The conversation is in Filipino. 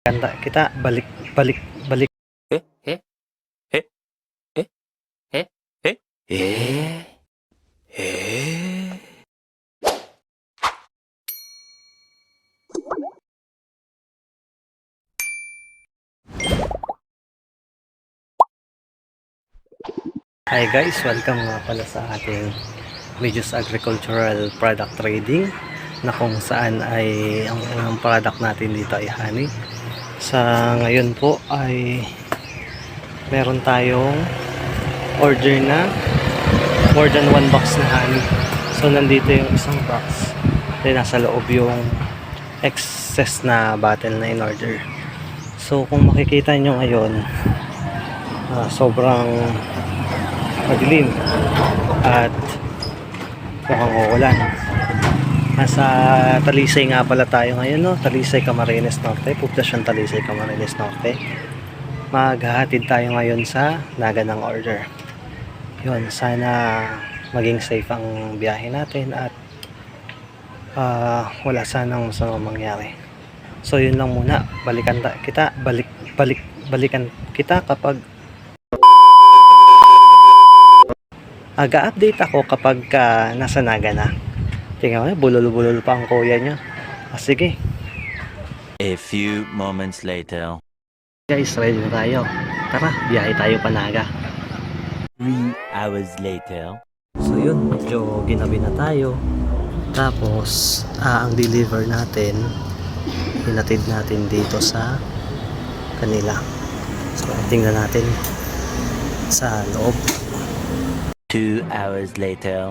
Kanta kita balik balik balik. Eh, eh, eh, eh, eh, eh, eh, eh. Hi guys, welcome nga pala sa ating Medios Agricultural Product Trading, na kung saan ay ang unang product natin dito ay honey. Sa ngayon po ay meron tayong order na more than 1 box na honey. So nandito yung isang box, then nasa loob yung excess na bottle na in order. So kung makikita nyo ngayon, sobrang madilim at mukhang uulan. Nasa Talisay nga pala tayo ngayon, no? Talisay, Camarines Norte, Poblacion Talisay, Camarines Norte. Maghahatid tayo ngayon sa Naga ng order. Yun, sana maging safe ang biyahe natin at wala sanang masamang mangyari. So yun lang muna, balikan kita kapag aga-update ako kapag nasa Naga na. Tingnan mo, bulol-bulol pa ang kuya niya. Sige. A few moments later. Guys, ready na tayo. Tara, biyahe tayo pa Naga. 3 hours later. So yun, medyo ginabi na tayo. Tapos, ang deliver natin, hinatid natin dito sa kanila. So, tingnan natin sa loob. 2 hours later.